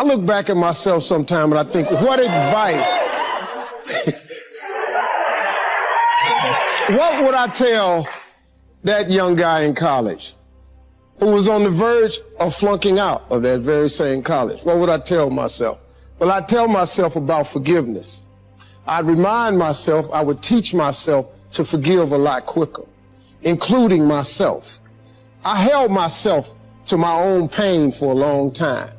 I look back at myself sometime and I think, what advice, what would I tell that young guy in college who was on the verge of flunking out of that very same college? What would I tell myself? Well, I'd tell myself about forgiveness. I'd remind myself, I would teach myself to forgive a lot quicker, including myself. I held myself to my own pain for a long time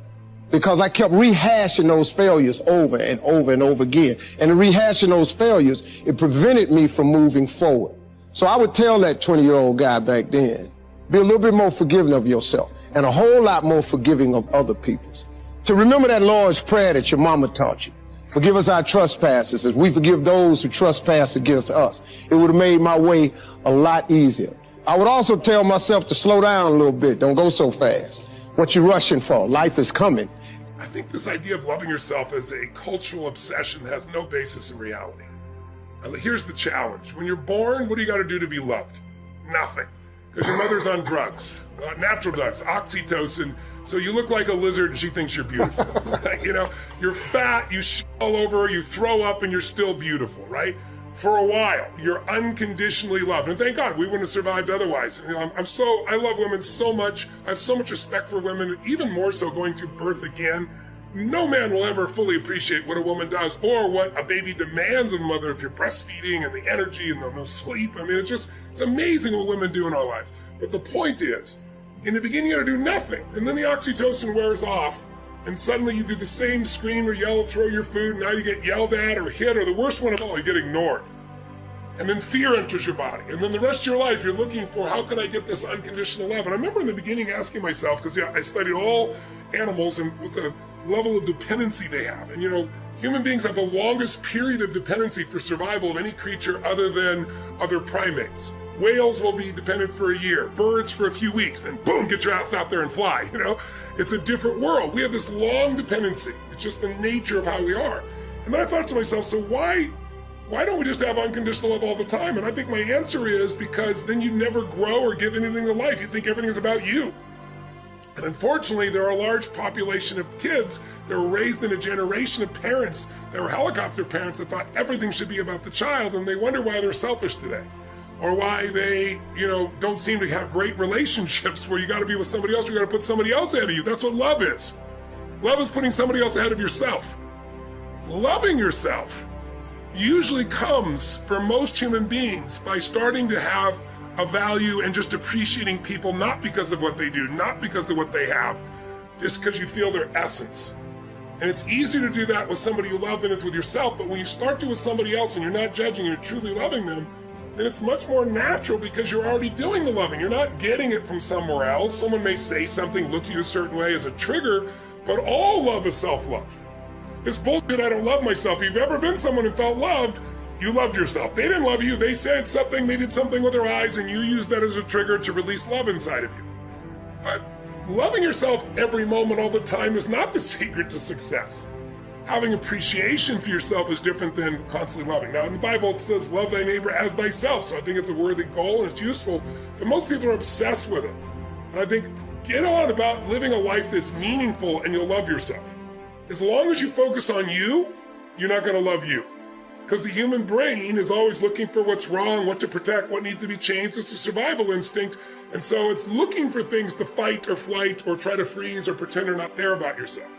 because I kept rehashing those failures over and over and over again. And in rehashing those failures, it prevented me from moving forward. So I would tell that 20-year-old guy back then, be a little bit more forgiving of yourself and a whole lot more forgiving of other people's. To remember that Lord's Prayer that your mama taught you. Forgive us our trespasses as we forgive those who trespass against us. It would have made my way a lot easier. I would also tell myself to slow down a little bit. Don't go so fast. What you rushing for? Life is coming. I think this idea of loving yourself as a cultural obsession has no basis in reality. Here's the challenge. When you're born, what do you got to do to be loved? Nothing. Because your mother's on drugs, natural drugs, oxytocin. So you look like a lizard and she thinks you're beautiful, right? You know, you're fat, you shit all over, you throw up and you're still beautiful, right? For a while, you're unconditionally loved. And thank God we wouldn't have survived otherwise. You know, I love women so much. I have so much respect for women, even more so going through birth again. No man will ever fully appreciate what a woman does or what a baby demands of a mother if you're breastfeeding and the energy and the no sleep. I mean, it's amazing what women do in our lives. But the point is, in the beginning, you gotta do nothing. And then the oxytocin wears off, and suddenly you do the same scream or yell, throw your food, and now you get yelled at or hit, or the worst one of all, you get ignored. And then fear enters your body. And then the rest of your life, you're looking for, how can I get this unconditional love? And I remember in the beginning asking myself, because I studied all animals and with the level of dependency they have. And you know, human beings have the longest period of dependency for survival of any creature other than other primates. Whales will be dependent for a year, birds for a few weeks, and boom, get your ass out there and fly, you know? It's a different world. We have this long dependency. It's just the nature of how we are. And then I thought to myself, so why don't we just have unconditional love all the time? And I think my answer is because then you never grow or give anything to life. You think everything is about you. And unfortunately, there are a large population of kids that were raised in a generation of parents that were helicopter parents that thought everything should be about the child, and they wonder why they're selfish today. Or why they, don't seem to have great relationships where you got to be with somebody else, you got to put somebody else ahead of you. That's what love is. Love is putting somebody else ahead of yourself. Loving yourself usually comes for most human beings by starting to have a value and just appreciating people, not because of what they do, not because of what they have, just because you feel their essence. And it's easier to do that with somebody you love than it's with yourself. But when you start to with somebody else and you're not judging, you're truly loving them, then it's much more natural because you're already doing the loving. You're not getting it from somewhere else. Someone may say something, look at you a certain way as a trigger, but all love is self-love. It's bullshit, I don't love myself. If you've ever been someone who felt loved, you loved yourself. They didn't love you. They said something, they did something with their eyes, and you used that as a trigger to release love inside of you. But loving yourself every moment, all the time is not the secret to success. Having appreciation for yourself is different than constantly loving. Now, in the Bible, it says, love thy neighbor as thyself. So I think it's a worthy goal and it's useful, but most people are obsessed with it. And I think get on about living a life that's meaningful and you'll love yourself. As long as you focus on you, you're not going to love you. Because the human brain is always looking for what's wrong, what to protect, what needs to be changed. It's a survival instinct. And so it's looking for things to fight or flight or try to freeze or pretend you're not there about yourself.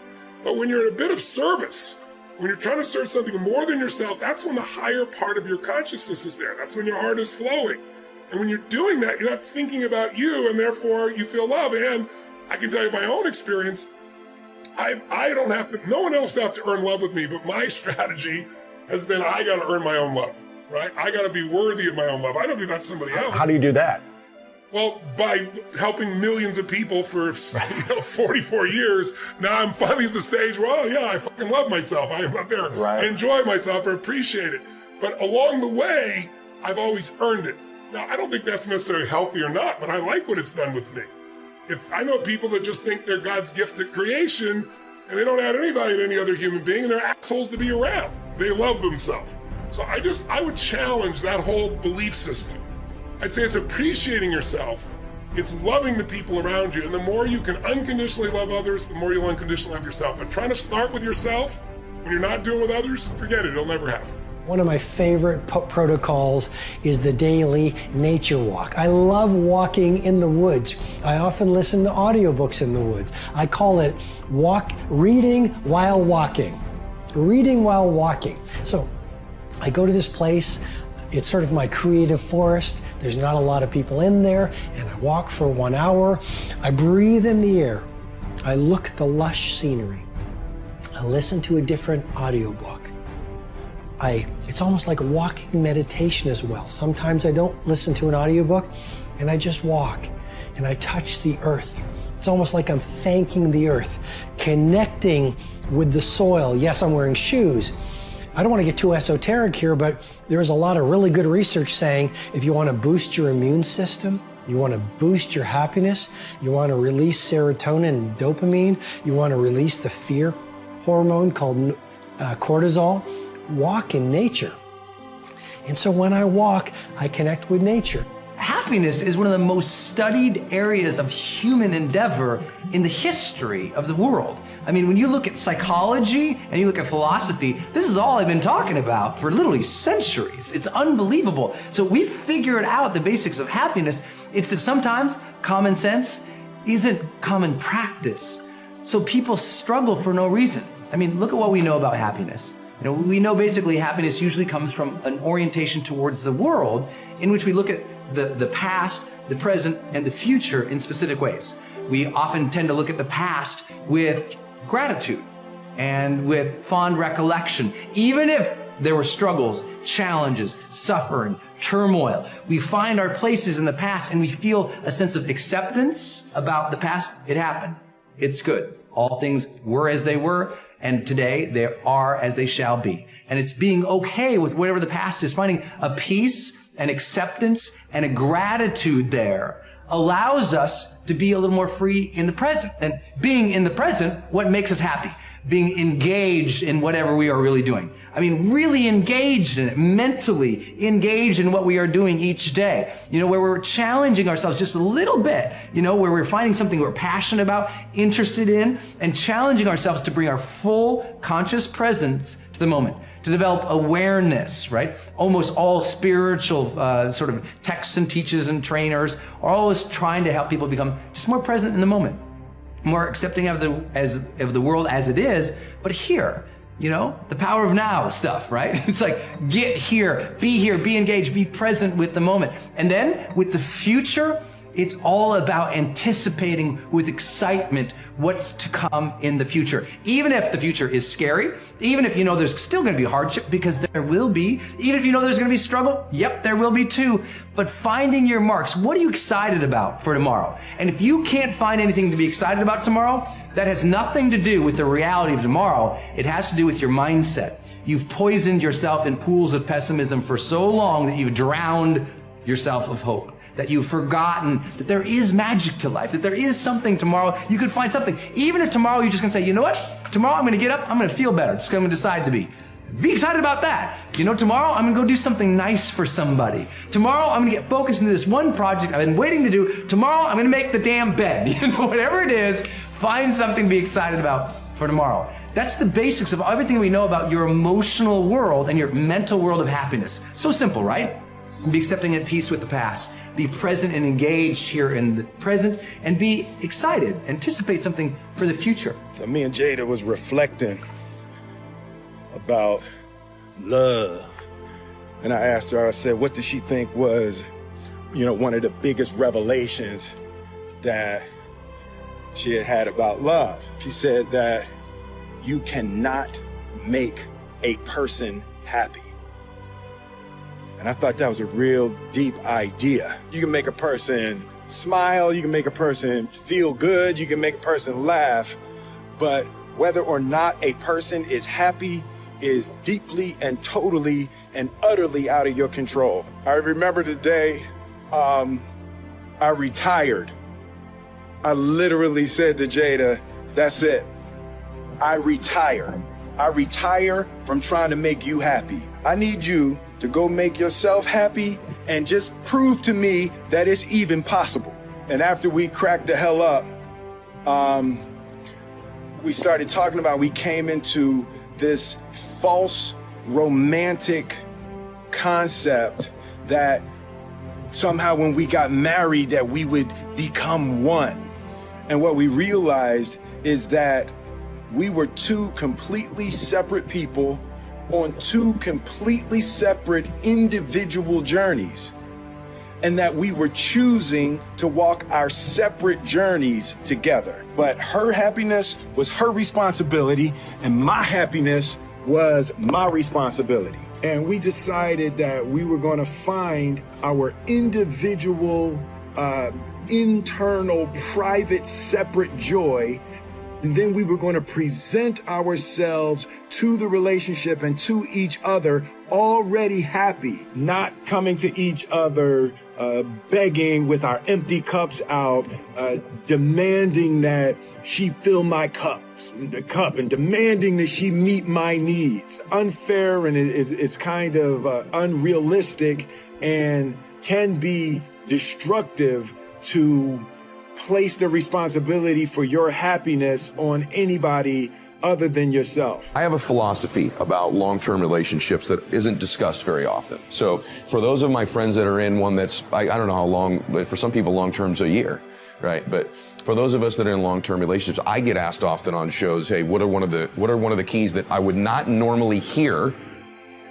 But when you're in a bit of service, when you're trying to serve something more than yourself, that's when the higher part of your consciousness is there. That's when your heart is flowing. And when you're doing that, you're not thinking about you, and therefore you feel love. And I can tell you my own experience, no one else have to earn love with me, but my strategy has been I got to earn my own love, right? I got to be worthy of my own love. I don't do that to somebody else. How do you do that? Well, by helping millions of people for 44 years, now I'm finally at the stage where, I fucking love myself. I'm out there. Right. I enjoy myself. I appreciate it. But along the way, I've always earned it. Now, I don't think that's necessarily healthy or not, but I like what it's done with me. If I know people that just think they're God's gift at creation and they don't add any value to any other human being and they're assholes to be around. They love themselves. So I would challenge that whole belief system. I'd say it's appreciating yourself It's loving the people around you. And the more you can unconditionally love others, the more you'll unconditionally love yourself. But trying to start with yourself when you're not doing with others, forget it. It'll never happen. One of my favorite protocols is the daily nature walk. I love walking in the woods. I often listen to audiobooks in the woods. I call it reading while walking. Reading while walking. So I go to this place. It's sort of my creative forest. There's not a lot of people in there, and I walk for 1 hour. I breathe in the air. I look at the lush scenery. I listen to a different audiobook. It's almost like a walking meditation as well. Sometimes I don't listen to an audiobook, and I just walk, and I touch the earth. It's almost like I'm thanking the earth, connecting with the soil. Yes, I'm wearing shoes. I don't want to get too esoteric here, but there is a lot of really good research saying if you want to boost your immune system, you want to boost your happiness, you want to release serotonin and dopamine, you want to release the fear hormone called cortisol, walk in nature. And so when I walk, I connect with nature. Happiness is one of the most studied areas of human endeavor in the history of the world. I mean, when you look at psychology and you look at philosophy, this is all I've been talking about for literally centuries. It's unbelievable. So we figured out the basics of happiness. It's that sometimes common sense isn't common practice. So people struggle for no reason. I mean, look at what we know about happiness. You know, we know basically happiness usually comes from an orientation towards the world in which we look at the past, the present, and the future in specific ways. We often tend to look at the past with gratitude and with fond recollection. Even if there were struggles, challenges, suffering, turmoil, we find our places in the past and we feel a sense of acceptance about the past. It happened. It's good. All things were as they were, and today they are as they shall be. And it's being okay with whatever the past is, finding a peace, an acceptance, and a gratitude there allows us to be a little more free in the present. And being in the present, what makes us happy? Being engaged in whatever we are really doing. I mean, really engaged in it, mentally engaged in what we are doing each day. You know, where we're challenging ourselves just a little bit, you know, where we're finding something we're passionate about, interested in, and challenging ourselves to bring our full conscious presence to the moment, to develop awareness, right? Almost all spiritual sort of texts and teachers and trainers are always trying to help people become just more present in the moment, more accepting of the world as it is, but here. You know, the power of now stuff, right? It's like, get here, be engaged, be present with the moment. And then with the future, it's all about anticipating with excitement what's to come in the future. Even if the future is scary, even if you know there's still going to be hardship, because there will be, even if you know there's going to be struggle, yep, there will be too. But finding your marks, what are you excited about for tomorrow? And if you can't find anything to be excited about tomorrow, that has nothing to do with the reality of tomorrow. It has to do with your mindset. You've poisoned yourself in pools of pessimism for so long that you've drowned yourself of hope. That you've forgotten that there is magic to life, that there is something tomorrow. You could find something. Even if tomorrow you're just going to say, you know what? Tomorrow I'm going to get up, I'm going to feel better. Just going to decide to be. Be excited about that. You know, tomorrow I'm going to go do something nice for somebody. Tomorrow I'm going to get focused into this one project I've been waiting to do. Tomorrow I'm going to make the damn bed. You know, whatever it is, find something to be excited about for tomorrow. That's the basics of everything we know about your emotional world and your mental world of happiness. So simple, right? Be accepting and at peace with the past. Be present and engaged here in the present, and be excited, anticipate something for the future. So me and Jada was reflecting about love. And I asked her, I said, what did she think was, you know, one of the biggest revelations that she had about love? She said that you cannot make a person happy. And I thought that was a real deep idea. You can make a person smile, you can make a person feel good, you can make a person laugh, but whether or not a person is happy is deeply and totally and utterly out of your control. I remember the day I retired. I literally said to Jada, that's it. I retire. I retire from trying to make you happy. I need you to go make yourself happy and just prove to me that it's even possible. And after we cracked the hell up, we started talking about, we came into this false romantic concept that somehow when we got married that we would become one. And what we realized is that we were two completely separate people on two completely separate individual journeys, and that we were choosing to walk our separate journeys together. But her happiness was her responsibility, and my happiness was my responsibility. And we decided that we were going to find our individual, internal, private, separate joy. And then we were going to present ourselves to the relationship and to each other already happy, not coming to each other begging with our empty cups out, demanding that she fill my cup and demanding that she meet my needs. Unfair, and it's kind of unrealistic and can be destructive to place the responsibility for your happiness on anybody other than yourself. I have a philosophy about long-term relationships that isn't discussed very often. So for those of my friends that are in one that's, I don't know how long, but for some people long-term's a year, right? But for those of us that are in long-term relationships, I get asked often on shows, hey, what are one of the keys that I would not normally hear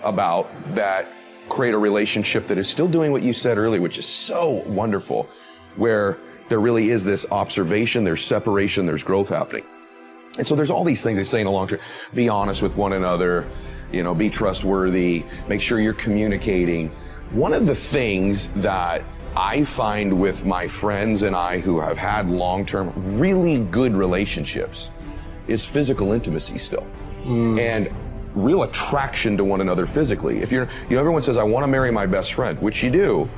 about that create a relationship that is still doing what you said earlier, which is so wonderful, where there really is this observation, there's separation, there's growth happening. And so there's all these things they say in the long term. Be honest with one another, be trustworthy, make sure you're communicating. One of the things that I find with my friends and I who have had long-term, really good relationships is physical intimacy still. And real attraction to one another physically. If everyone says, I want to marry my best friend, which you do,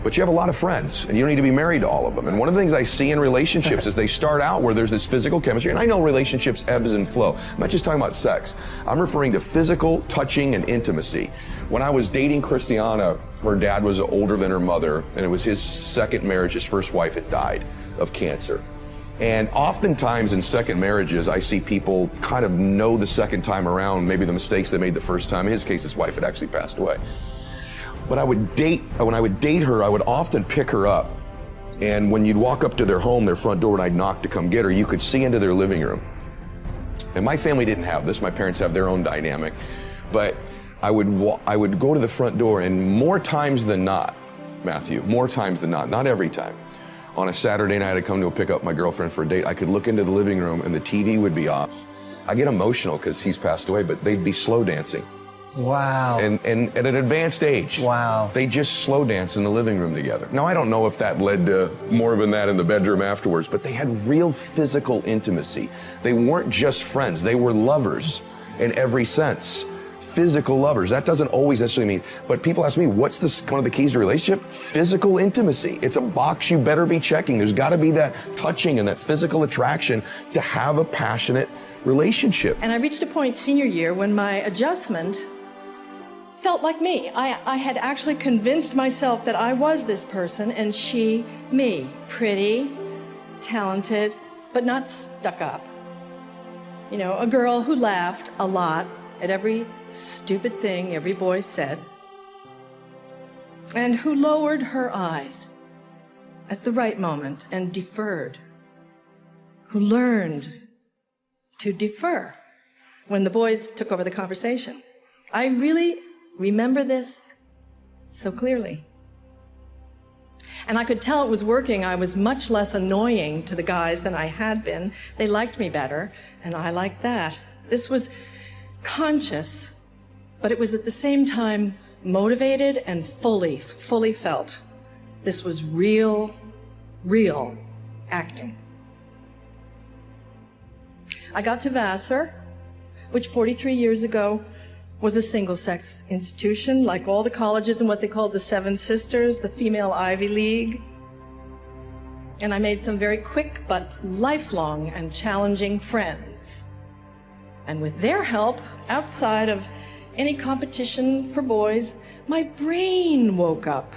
but you have a lot of friends and you don't need to be married to all of them. And one of the things I see in relationships is they start out where there's this physical chemistry. And I know relationships ebbs and flow. I'm not just talking about sex. I'm referring to physical touching and intimacy. When I was dating Christiana, her dad was older than her mother, and it was his second marriage. His first wife had died of cancer. And oftentimes in second marriages, I see people kind of know the second time around, maybe the mistakes they made the first time. In his case, his wife had actually passed away. When I would date her, I would often pick her up. And when you'd walk up to their home, their front door, and I'd knock to come get her, you could see into their living room. And my family didn't have this. My parents have their own dynamic. But I would go to the front door, and more times than not, Matthew, more times than not every time, on a Saturday night I'd come to pick up my girlfriend for a date, I could look into the living room and the TV would be off. I get emotional because he's passed away, but they'd be slow dancing. Wow. And at an advanced age. Wow. They just slow dance in the living room together. Now, I don't know if that led to more than that in the bedroom afterwards, but they had real physical intimacy. They weren't just friends. They were lovers in every sense. Physical lovers. That doesn't always necessarily mean, but people ask me, what's one of the keys to a relationship? Physical intimacy. It's a box you better be checking. There's got to be that touching and that physical attraction to have a passionate relationship. And I reached a point senior year when my adjustment felt like me. I had actually convinced myself that I was this person and she me. Pretty, talented, but not stuck up. A girl who laughed a lot at every stupid thing every boy said, and who lowered her eyes at the right moment and deferred, who learned to defer when the boys took over the conversation. I really remember this so clearly. And I could tell it was working. I was much less annoying to the guys than I had been. They liked me better, and I liked that. This was conscious, but it was at the same time motivated and fully felt. This was real acting. I got to Vassar, which 43 years ago was a single-sex institution, like all the colleges in what they called the Seven Sisters, the female Ivy League. And I made some very quick but lifelong and challenging friends. And with their help, outside of any competition for boys, my brain woke up.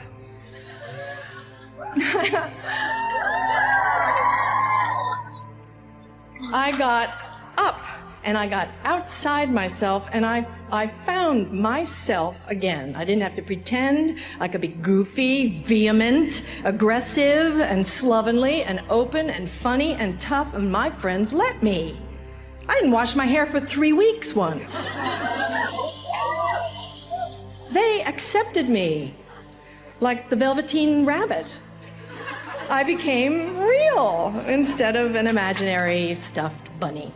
I got up and I got outside myself and I found myself again. I didn't have to pretend. I could be goofy, vehement, aggressive, and slovenly, and open, and funny, and tough, and my friends let me. I didn't wash my hair for 3 weeks once. They accepted me like the Velveteen Rabbit. I became real instead of an imaginary stuffed bunny.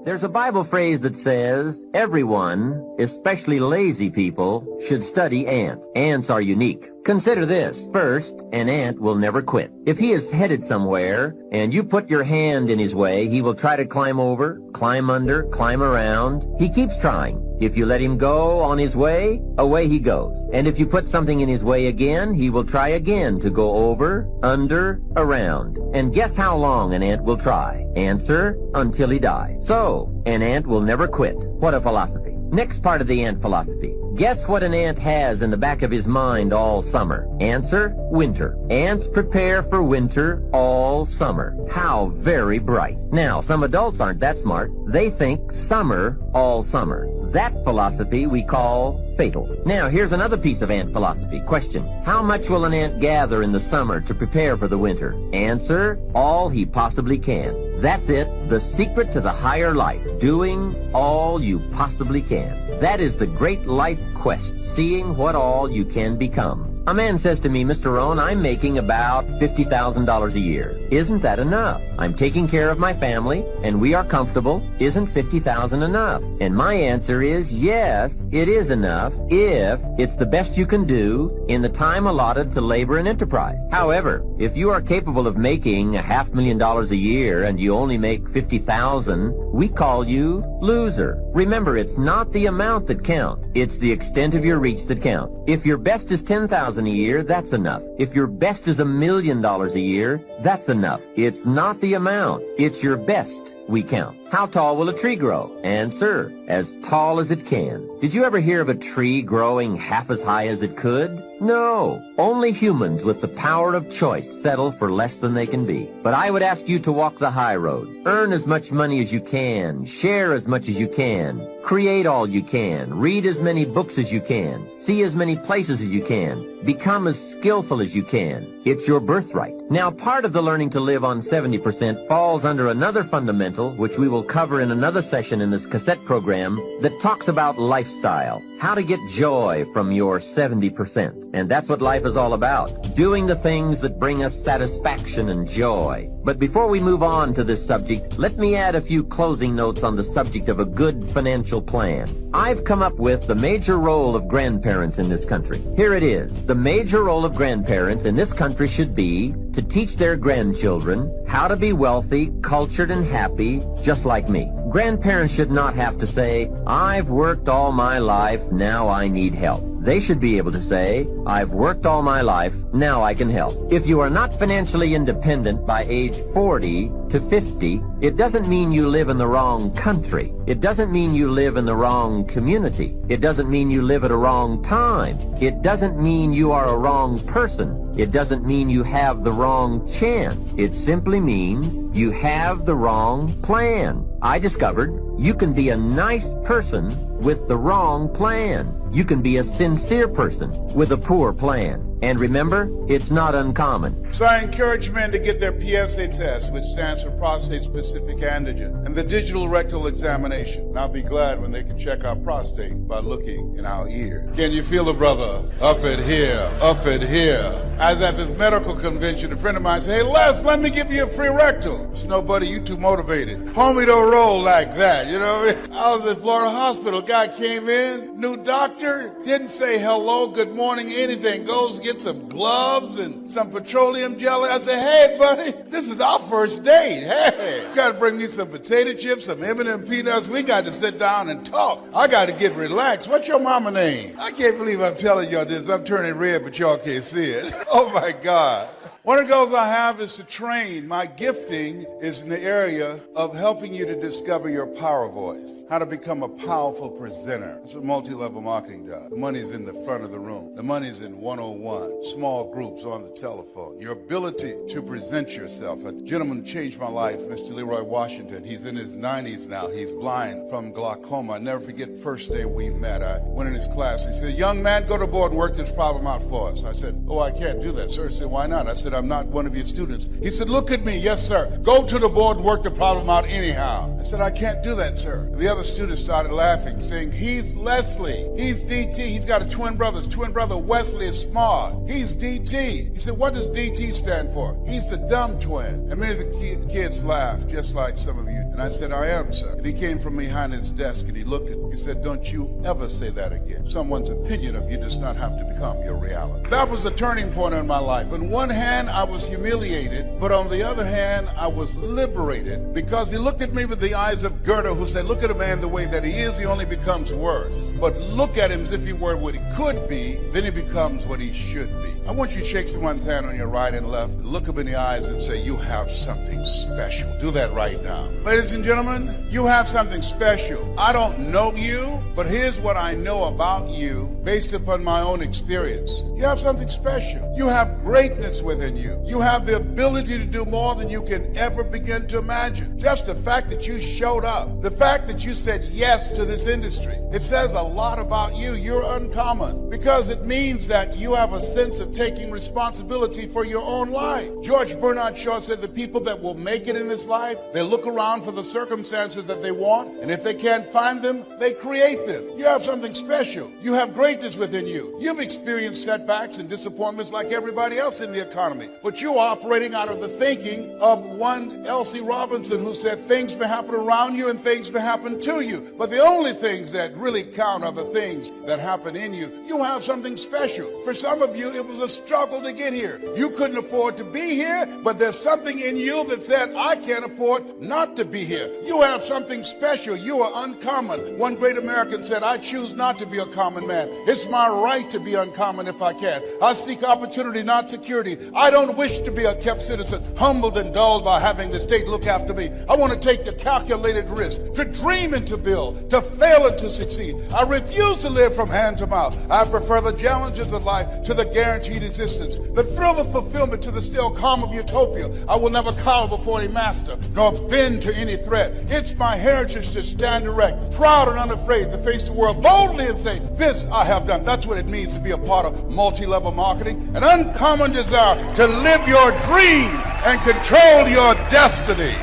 There's a Bible phrase that says, everyone, especially lazy people, should study ants. Ants are unique. Consider this. First, an ant will never quit. If he is headed somewhere, and you put your hand in his way, he will try to climb over, climb under, climb around. He keeps trying. If you let him go on his way, away he goes. And if you put something in his way again, he will try again to go over, under, around. And guess how long an ant will try? Answer, until he dies. So, an ant will never quit. What a philosophy. Next part of the ant philosophy. Guess what an ant has in the back of his mind all summer? Answer, winter. Ants prepare for winter all summer. How very bright. Now, some adults aren't that smart. They think summer all summer. That philosophy we call fatal. Now, here's another piece of ant philosophy. Question, how much will an ant gather in the summer to prepare for the winter? Answer, all he possibly can. That's it, the secret to the higher life, doing all you possibly can. That is the great life quest, seeing what all you can become. A man says to me, Mr. Rohn, I'm making about $50,000 a year. Isn't that enough? I'm taking care of my family, and we are comfortable. Isn't $50,000 enough? And my answer is, yes, it is enough if it's the best you can do in the time allotted to labor and enterprise. However, if you are capable of making $500,000 a year and you only make $50,000, we call you loser. Remember, it's not the amount that counts. It's the extent of your reach that counts. If your best is $10,000 a year, that's enough. If your best is $1 million a year, that's enough. It's not the amount. It's your best we count. How tall will a tree grow? Answer, as tall as it can. Did you ever hear of a tree growing half as high as it could? No. Only humans with the power of choice settle for less than they can be. But I would ask you to walk the high road. Earn as much money as you can. Share as much as you can. Create all you can. Read as many books as you can. See as many places as you can. Become as skillful as you can. It's your birthright. Now, part of the learning to live on 70% falls under another fundamental, which we will cover in another session in this cassette program, that talks about lifestyle. How to get joy from your 70%. And that's what life is all about. Doing the things that bring us satisfaction and joy. But before we move on to this subject, let me add a few closing notes on the subject of a good financial plan. I've come up with the major role of grandparents in this country. Here it is. The major role of grandparents in this country should be to teach their grandchildren how to be wealthy, cultured, and happy, just like me. Grandparents should not have to say, I've worked all my life, now I need help. They should be able to say, I've worked all my life, now I can help. If you are not financially independent by age 40 to 50, it doesn't mean you live in the wrong country. It doesn't mean you live in the wrong community. It doesn't mean you live at a wrong time. It doesn't mean you are a wrong person. It doesn't mean you have the wrong chance. It simply means you have the wrong plan. I discovered you can be a nice person with the wrong plan. You can be a sincere person with a poor plan. And remember, it's not uncommon. So I encourage men to get their PSA test, which stands for prostate-specific antigen, and the digital rectal examination. And I'll be glad when they can check our prostate by looking in our ear. Can you feel it, brother? Up it here, up it here. I was at this medical convention. A friend of mine said, hey, Les, let me give you a free rectal. I said, no, buddy, you too motivated. Homie don't roll like that, you know what I mean? I was at Florida Hospital. Guy came in, new doctor, didn't say hello, good morning, anything. Goes get some gloves and some petroleum jelly. I said, hey, buddy, this is our first date. Hey, you got to bring me some potato chips, some M&M peanuts. We got to sit down and talk. I got to get relaxed. What's your mama name? I can't believe I'm telling y'all this. I'm turning red, but y'all can't see it. Oh, my God. One of the goals I have is to train. My gifting is in the area of helping you to discover your power voice, how to become a powerful presenter. That's what multi-level marketing does. The money's in the front of the room. The money's in 101, small groups on the telephone. Your ability to present yourself. A gentleman changed my life, Mr. Leroy Washington. He's in his 90s now. He's blind from glaucoma. I never forget the first day we met. I went in his class. He said, young man, go to the board and work this problem out for us. I said, oh, I can't do that, sir. He said, why not? I said, I'm not one of your students. He said, look at me. Yes, sir. Go to the board and work the problem out anyhow. I said, I can't do that, sir. And the other students started laughing, saying, he's Leslie. He's DT. He's got a twin brother. His twin brother, Wesley, is smart. He's DT. He said, what does DT stand for? He's the dumb twin. And many of the kids laughed, just like some of you. And I said, I am, sir. And he came from behind his desk and he looked at me. He said, don't you ever say that again. Someone's opinion of you does not have to become your reality. That was a turning point in my life. On one hand, I was humiliated, but on the other hand, I was liberated because he looked at me with the eyes of Goethe, who said, look at a man the way that he is, he only becomes worse. But look at him as if he were what he could be, then he becomes what he should be. I want you to shake someone's hand on your right and left, look them in the eyes and say, you have something special. Do that right now. Ladies and gentlemen, you have something special. I don't know you, but here's what I know about you based upon my own experience. You have something special. You have greatness within you. You have the ability to do more than you can ever begin to imagine. Just the fact that you showed up, the fact that you said yes to this industry, it says a lot about you. You're uncommon because it means that you have a sense of taking responsibility for your own life. George Bernard Shaw said the people that will make it in this life, they look around for the circumstances that they want, and if they can't find them, they create them. You have something special. You have greatness within you. You've experienced setbacks and disappointments like everybody else in the economy, but you're operating out of the thinking of one L.C. Robinson, who said things may happen around you and things may happen to you, but the only things that really count are the things that happen in you. You have something special. For some of you, it was a struggle to get here. You couldn't afford to be here, but there's something in you that said, I can't afford not to be here. You have something special. You are uncommon. One great American said, I choose not to be a common man. It's my right to be uncommon if I can. I seek opportunity, not security. I don't wish to be a kept citizen, humbled and dulled by having the state look after me. I want to take the calculated risk, to dream and to build, to fail and to succeed. I refuse to live from hand to mouth. I prefer the challenges of life to the guaranteed existence, the thrill of fulfillment to the still calm of utopia. I will never cower before any master, nor bend to any threat. It's my heritage to stand erect, proud and unafraid, to face the world boldly and say, this I have done. That's what it means to be a part of multi-level marketing, an uncommon desire to live your dream and control your destiny.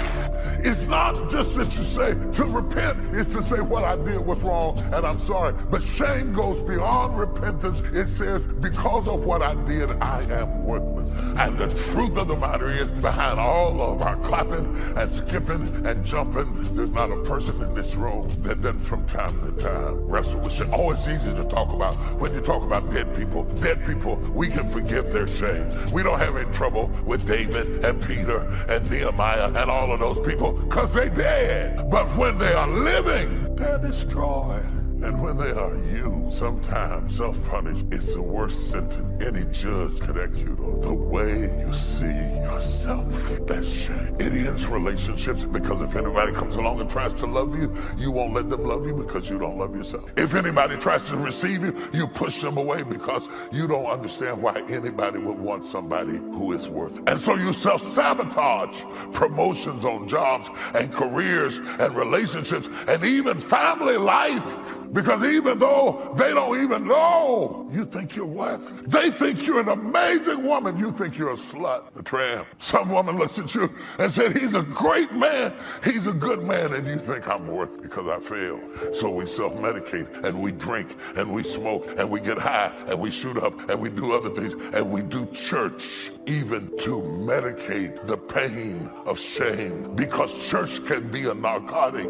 It's not just that you say to repent, it's to say what I did was wrong and I'm sorry. But shame goes beyond repentance. It says, because of what I did, I am worthless. And the truth of the matter is, behind all of our clapping and skipping and jumping, there's not a person in this room that doesn't from time to time wrestle with shame. Oh, it's easy to talk about when you talk about dead people. Dead people, we can forgive their shame. We don't have any trouble with David and Peter and Nehemiah and all of those people, because they dead. But when they are living, they're destroyed. And when they are you, sometimes self-punish is the worst sentence any judge could execute on. The way you see yourself, that's shame. It ends relationships, because if anybody comes along and tries to love you, you won't let them love you because you don't love yourself. If anybody tries to receive you, you push them away because you don't understand why anybody would want somebody who is worth it. And so you self-sabotage promotions on jobs and careers and relationships and even family life. Because even though they don't even know you think you're worth. They think you're an amazing woman, you think you're a slut, a tramp. Some woman looks at you and said, he's a great man, he's a good man, and you think I'm worth because I failed. So we self-medicate, and we drink, and we smoke, and we get high, and we shoot up, and we do other things, and we do church even to medicate the pain of shame, because church can be a narcotic.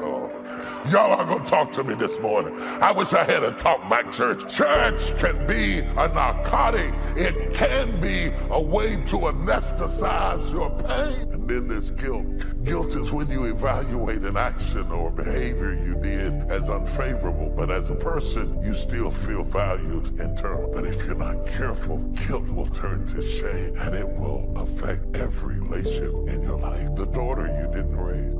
Oh. Y'all are gonna talk to me this morning. I wish I had a talk back church. Church can be a narcotic. It can be a way to anesthetize your pain. And then there's guilt. Guilt is when you evaluate an action or behavior you did as unfavorable, but as a person, you still feel valued internally. But if you're not careful, guilt will turn to shame, and it will affect every relationship in your life. The daughter you didn't raise.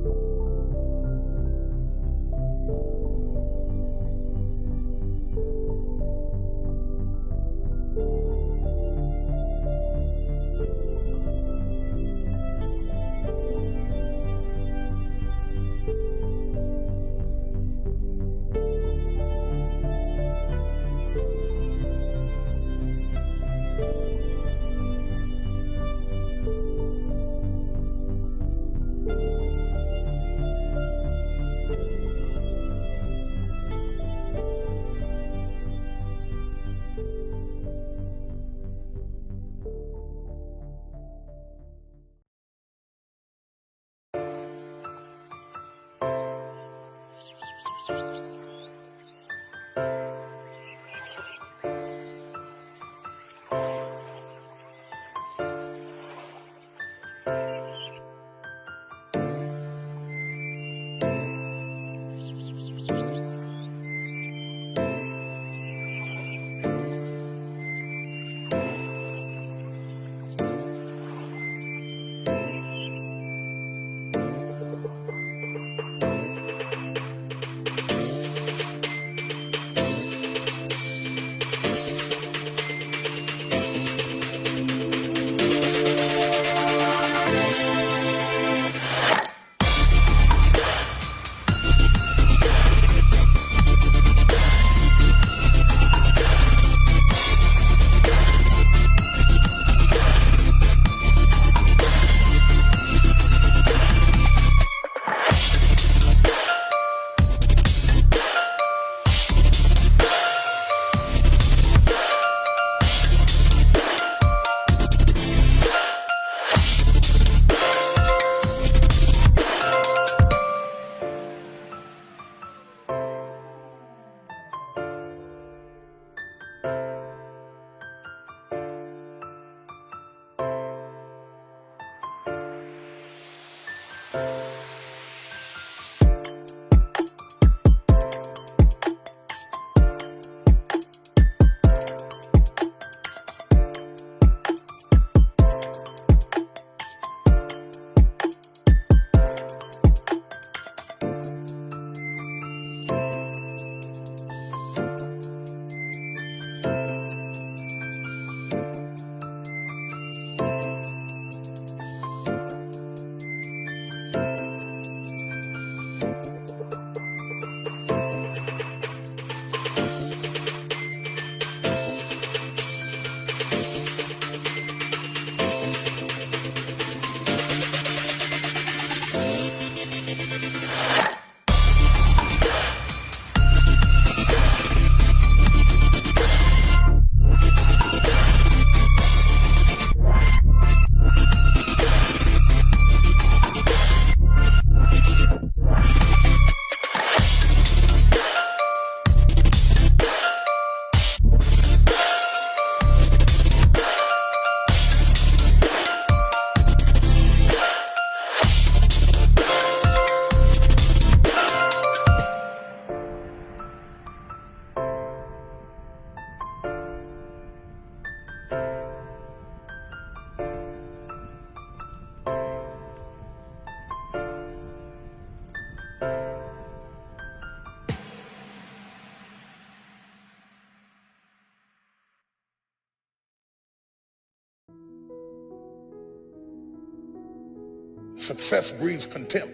Success breeds contempt.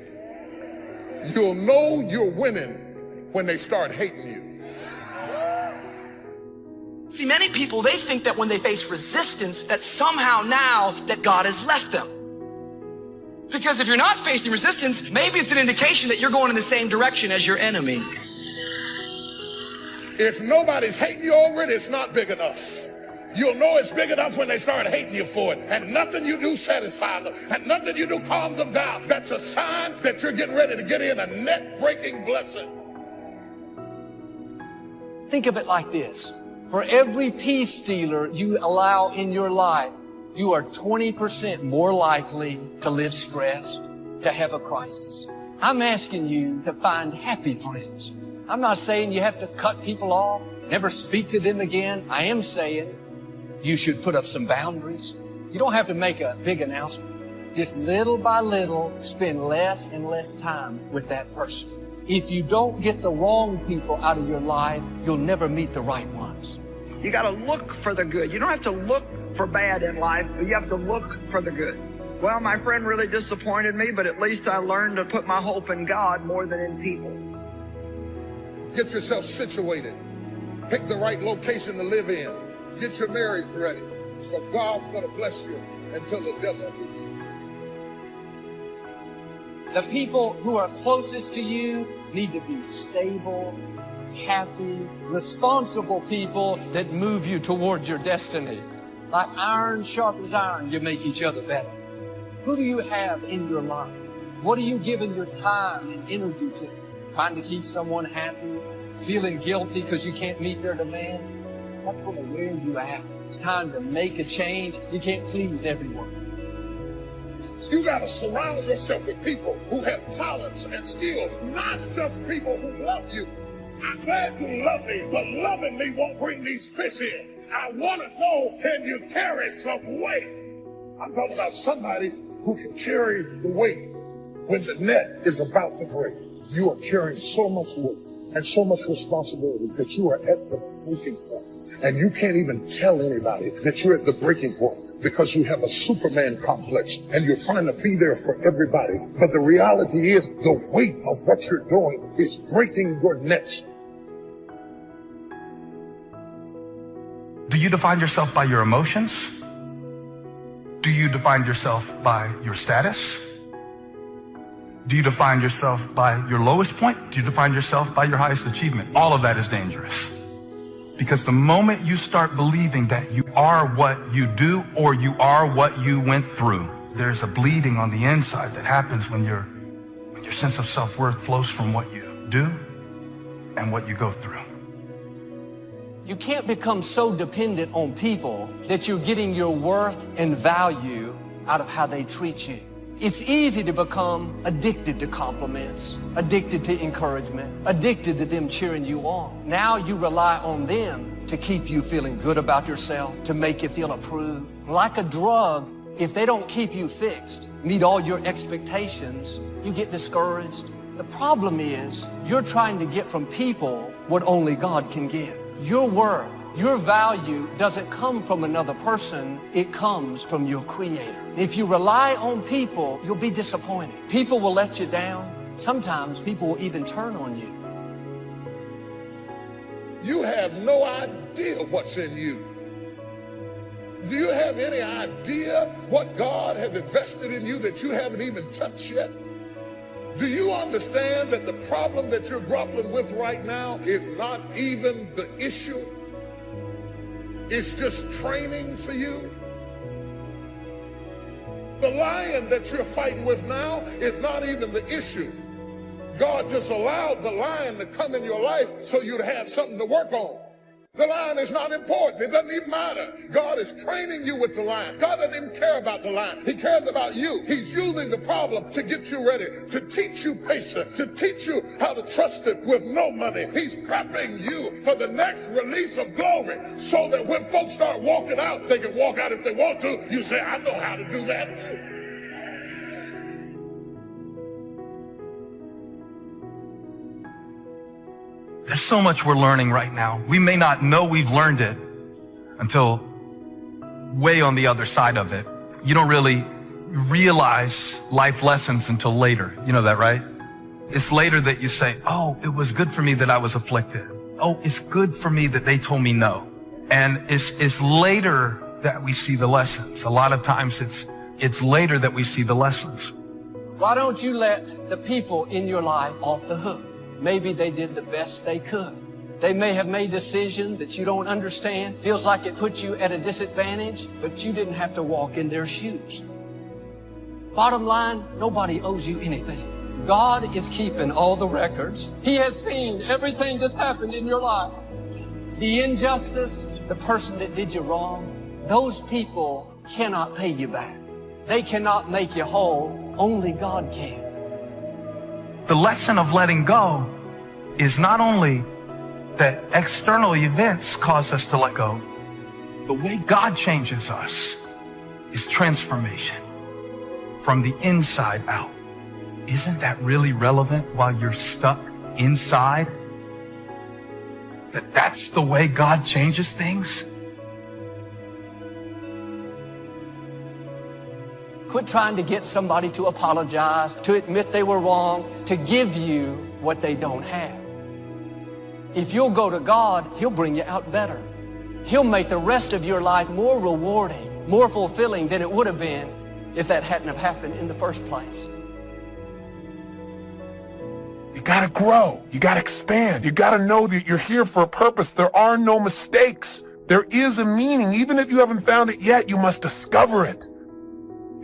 You'll know you're winning when they start hating you. See, many people, they think that when they face resistance, that somehow now that God has left them. Because if you're not facing resistance, maybe it's an indication that you're going in the same direction as your enemy. If nobody's hating you over it, it's not big enough. You'll know it's big enough when they start hating you for it. And nothing you do satisfies them. And nothing you do calms them down. That's a sign that you're getting ready to get in a net-breaking blessing. Think of it like this. For every peace stealer you allow in your life, you are 20% more likely to live stressed, to have a crisis. I'm asking you to find happy friends. I'm not saying you have to cut people off, never speak to them again. I am saying you should put up some boundaries. You don't have to make a big announcement. Just little by little, spend less and less time with that person. If you don't get the wrong people out of your life, you'll never meet the right ones. You got to look for the good. You don't have to look for bad in life, but you have to look for the good. Well, my friend really disappointed me, but at least I learned to put my hope in God more than in people. Get yourself situated. Pick the right location to live in. Get your marriage ready, because God's going to bless you until the devil leaves you. The people who are closest to you need to be stable, happy, responsible people that move you toward your destiny. Like iron sharpens iron, you make each other better. Who do you have in your life? What are you giving your time and energy to? Trying to keep someone happy? Feeling guilty because you can't meet their demands? That's going to wear you out. It's time to make a change. You can't please everyone. You got to surround yourself with people who have talents and skills, not just people who love you. I'm glad you love me, but loving me won't bring these fish in. I want to know, can you carry some weight? I'm talking about somebody who can carry the weight when the net is about to break. You are carrying so much weight and so much responsibility that you are at the breaking point. And you can't even tell anybody that you're at the breaking point because you have a Superman complex and you're trying to be there for everybody. But the reality is the weight of what you're doing is breaking your neck. Do you define yourself by your emotions? Do you define yourself by your status? Do you define yourself by your lowest point? Do you define yourself by your highest achievement? All of that is dangerous. Because the moment you start believing that you are what you do or you are what you went through, there's a bleeding on the inside that happens when your sense of self-worth flows from what you do and what you go through. You can't become so dependent on people that you're getting your worth and value out of how they treat you. It's easy to become addicted to compliments, addicted to encouragement, addicted to them cheering you on. Now you rely on them to keep you feeling good about yourself, to make you feel approved. Like a drug, if they don't keep you fixed, meet all your expectations, you get discouraged. The problem is you're trying to get from people what only God can give. Your worth, your value doesn't come from another person, it comes from your Creator. If you rely on people, you'll be disappointed. People will let you down. Sometimes people will even turn on you. You have no idea what's in you. Do you have any idea what God has invested in you that you haven't even touched yet? Do you understand that the problem that you're grappling with right now is not even the issue? It's just training for you. The lion that you're fighting with now is not even the issue. God just allowed the lion to come in your life so you'd have something to work on. The lion is not important. It doesn't even matter. God is training you with the lion. God doesn't even care about the lion. He cares about you. He's using the problem to get you ready, to teach you patience, to teach you how to trust Him with no money. He's prepping you for the next release of glory so that when folks start walking out, they can walk out if they want to. You say, I know how to do that too. There's so much we're learning right now. We may not know we've learned it until way on the other side of it. You don't really realize life lessons until later. You know that, right? It's later that you say, oh, it was good for me that I was afflicted. Oh, it's good for me that they told me no. And it's later that we see the lessons. A lot of times it's later that we see the lessons. Why don't you let the people in your life off the hook? Maybe they did the best they could. They may have made decisions that you don't understand. Feels like it puts you at a disadvantage, but you didn't have to walk in their shoes. Bottom line, nobody owes you anything. God is keeping all the records. He has seen everything that's happened in your life. The injustice, the person that did you wrong, those people cannot pay you back. They cannot make you whole. Only God can. The lesson of letting go is not only that external events cause us to let go. The way God changes us is transformation from the inside out. Isn't that really relevant while you're stuck inside? That's the way God changes things? Quit trying to get somebody to apologize, to admit they were wrong, to give you what they don't have. If you'll go to God, He'll bring you out better. He'll make the rest of your life more rewarding, more fulfilling than it would have been if that hadn't have happened in the first place. You gotta grow. You gotta expand. You gotta know that you're here for a purpose. There are no mistakes. There is a meaning. Even if you haven't found it yet, you must discover it.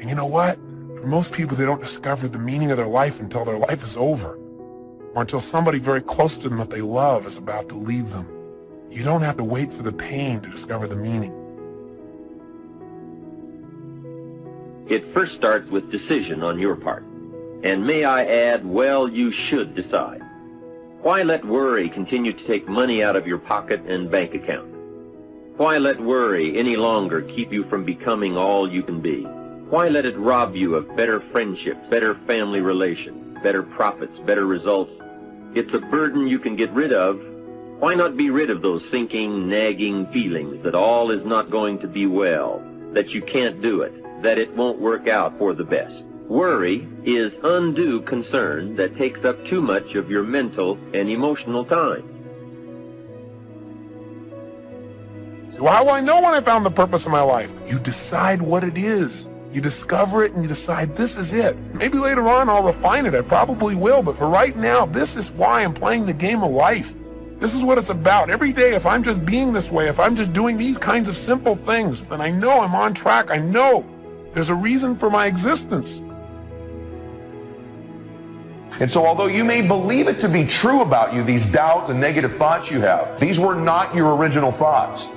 And you know what? For most people, they don't discover the meaning of their life until their life is over, or until somebody very close to them that they love is about to leave them. You don't have to wait for the pain to discover the meaning. It first starts with decision on your part. And may I add, well, you should decide. Why let worry continue to take money out of your pocket and bank account? Why let worry any longer keep you from becoming all you can be? Why let it rob you of better friendships, better family relations, better profits, better results? It's a burden you can get rid of. Why not be rid of those sinking, nagging feelings that all is not going to be well, that you can't do it, that it won't work out for the best? Worry is undue concern that takes up too much of your mental and emotional time. So how will I know when I found the purpose of my life? You decide what it is. You discover it and you decide this is it. Maybe later on I'll refine it. I probably will. But for right now, this is why I'm playing the game of life. This is what it's about. Every day, if I'm just being this way, if I'm just doing these kinds of simple things, then I know I'm on track. I know there's a reason for my existence. And so although you may believe it to be true about you, these doubts and negative thoughts you have, these were not your original thoughts.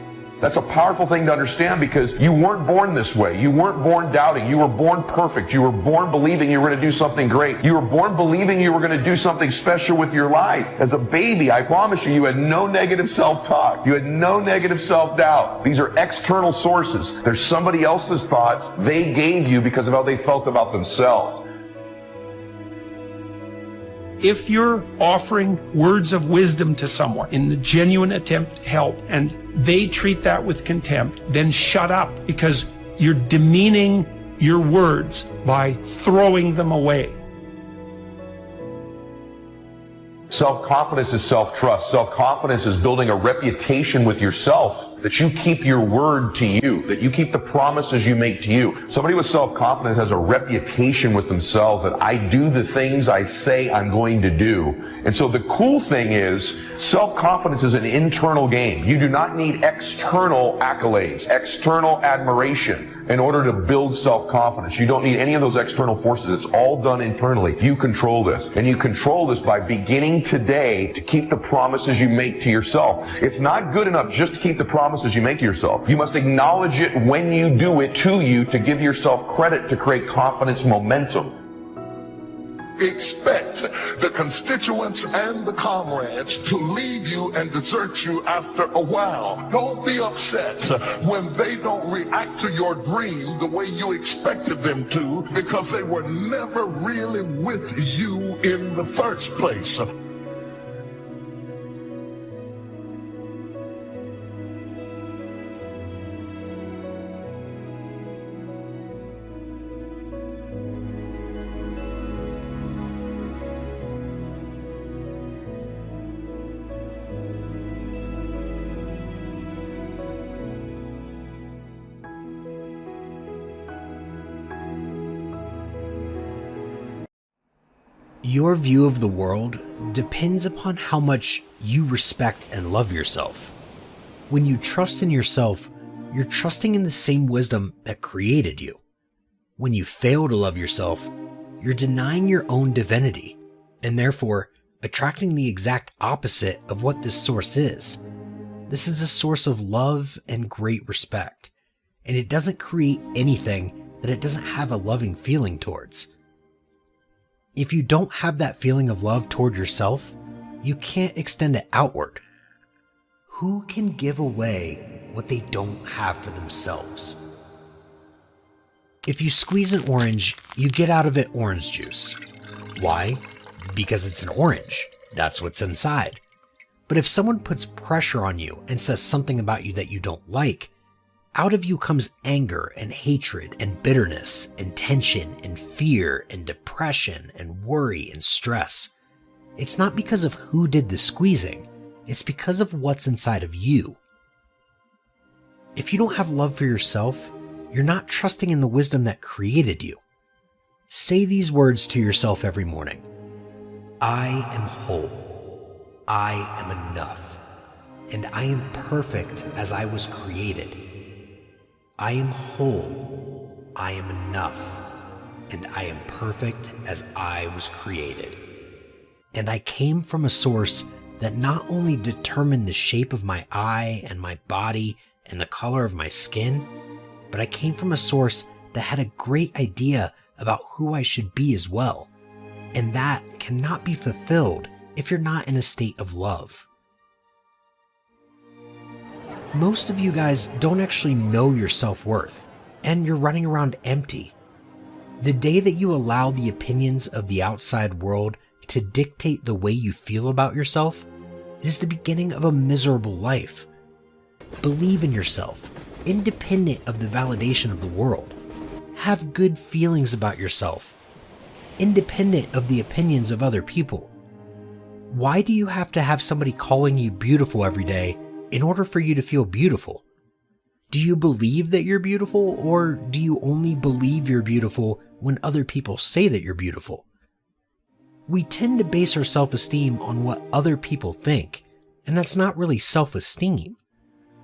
That's a powerful thing to understand, because you weren't born this way. You weren't born doubting. You were born perfect. You were born believing you were going to do something great. You were born believing you were going to do something special with your life. As a baby, I promise you, you had no negative self-talk. You had no negative self-doubt. These are external sources. They're somebody else's thoughts they gave you because of how they felt about themselves. If you're offering words of wisdom to someone in the genuine attempt to help and they treat that with contempt, then shut up, because you're demeaning your words by throwing them away. Self-confidence is self-trust. Self-confidence is building a reputation with yourself, that you keep your word to you, that you keep the promises you make to you. Somebody with self-confidence has a reputation with themselves that I do the things I say I'm going to do. And so the cool thing is, self-confidence is an internal game. You do not need external accolades, external admiration in order to build self-confidence. You don't need any of those external forces. It's all done internally. You control this. And you control this by beginning today to keep the promises you make to yourself. It's not good enough just to keep the promises you make to yourself. You must acknowledge it when you do it to you to give yourself credit to create confidence momentum. Expect the constituents and the comrades to leave you and desert you after a while. Don't be upset when they don't react to your dream the way you expected them to, because they were never really with you in the first place. Your view of the world depends upon how much you respect and love yourself. When you trust in yourself, you're trusting in the same wisdom that created you. When you fail to love yourself, you're denying your own divinity, and therefore attracting the exact opposite of what this source is. This is a source of love and great respect, and it doesn't create anything that it doesn't have a loving feeling towards. If you don't have that feeling of love toward yourself, you can't extend it outward. Who can give away what they don't have for themselves? If you squeeze an orange, you get out of it orange juice. Why? Because it's an orange. That's what's inside. But if someone puts pressure on you and says something about you that you don't like, out of you comes anger and hatred and bitterness and tension and fear and depression and worry and stress. It's not because of who did the squeezing, it's because of what's inside of you. If you don't have love for yourself, you're not trusting in the wisdom that created you. Say these words to yourself every morning. I am whole. I am enough. And I am perfect as I was created. I am whole, I am enough, and I am perfect as I was created. And I came from a source that not only determined the shape of my eye and my body and the color of my skin, but I came from a source that had a great idea about who I should be as well. And that cannot be fulfilled if you're not in a state of love. Most of you guys don't actually know your self-worth, and you're running around empty. The day that you allow the opinions of the outside world to dictate the way you feel about yourself, it is the beginning of a miserable life. Believe in yourself, independent of the validation of the world. Have good feelings about yourself, independent of the opinions of other people. Why do you have to have somebody calling you beautiful every day in order for you to feel beautiful? Do you believe that you're beautiful, or do you only believe you're beautiful when other people say that you're beautiful? We tend to base our self-esteem on what other people think, and that's not really self-esteem.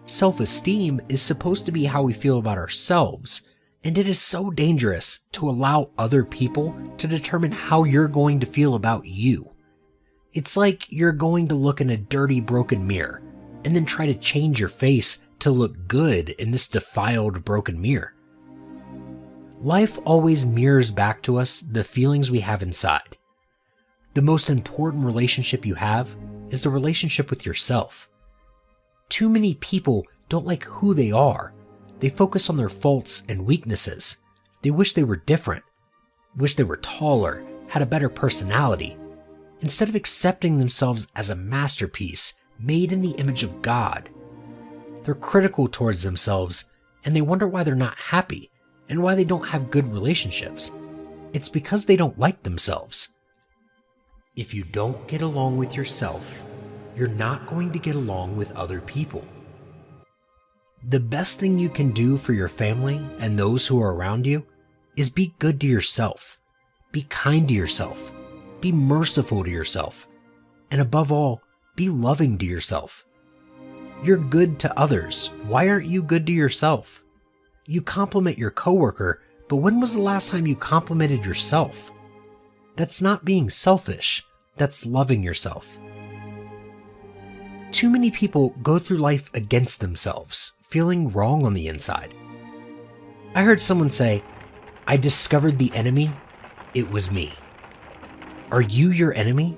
Self-esteem is supposed to be how we feel about ourselves, and it is so dangerous to allow other people to determine how you're going to feel about you. It's like you're going to look in a dirty, broken mirror and then try to change your face to look good in this defiled, broken mirror. Life always mirrors back to us the feelings we have inside. The most important relationship you have is the relationship with yourself. Too many people don't like who they are. They focus on their faults and weaknesses. They wish they were different, wish they were taller, had a better personality, instead of accepting themselves as a masterpiece made in the image of God. They're critical towards themselves, and they wonder why they're not happy and why they don't have good relationships. It's because they don't like themselves. If you don't get along with yourself, you're not going to get along with other people. The best thing you can do for your family and those who are around you is be good to yourself, be kind to yourself, be merciful to yourself, and above all, be loving to yourself. You're good to others. Why aren't you good to yourself? You compliment your coworker, but when was the last time you complimented yourself? That's not being selfish. That's loving yourself. Too many people go through life against themselves, feeling wrong on the inside. I heard someone say, I discovered the enemy. It was me. Are you your enemy?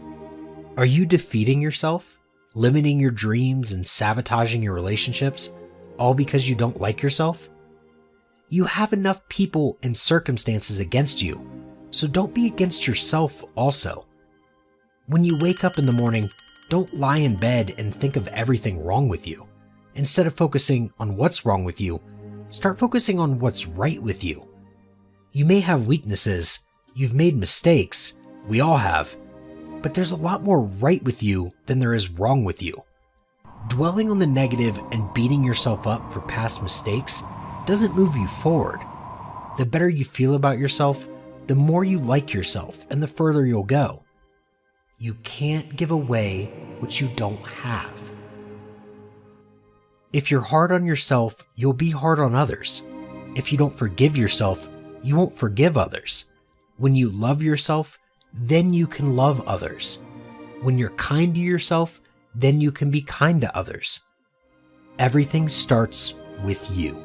Are you defeating yourself, limiting your dreams and sabotaging your relationships, all because you don't like yourself? You have enough people and circumstances against you, so don't be against yourself also. When you wake up in the morning, don't lie in bed and think of everything wrong with you. Instead of focusing on what's wrong with you, start focusing on what's right with you. You may have weaknesses, you've made mistakes, we all have, but there's a lot more right with you than there is wrong with you. Dwelling on the negative and beating yourself up for past mistakes doesn't move you forward. The better you feel about yourself, the more you like yourself and the further you'll go. You can't give away what you don't have. If you're hard on yourself, you'll be hard on others. If you don't forgive yourself, you won't forgive others. When you love yourself, then you can love others. When you're kind to yourself, then you can be kind to others. Everything starts with you.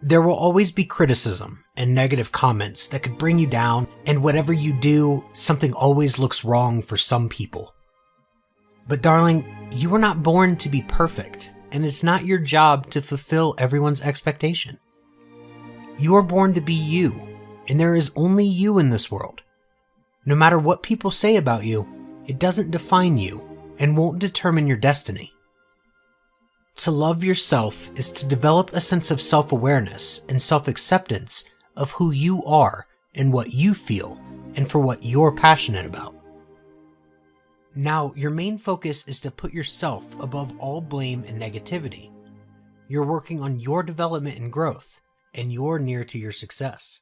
There will always be criticism and negative comments that could bring you down, and whatever you do, something always looks wrong for some people. But darling, you were not born to be perfect, and it's not your job to fulfill everyone's expectation. You are born to be you, and there is only you in this world. No matter what people say about you, it doesn't define you and won't determine your destiny. To love yourself is to develop a sense of self-awareness and self-acceptance of who you are and what you feel and for what you're passionate about. Now, your main focus is to put yourself above all blame and negativity. You're working on your development and growth, and you're near to your success.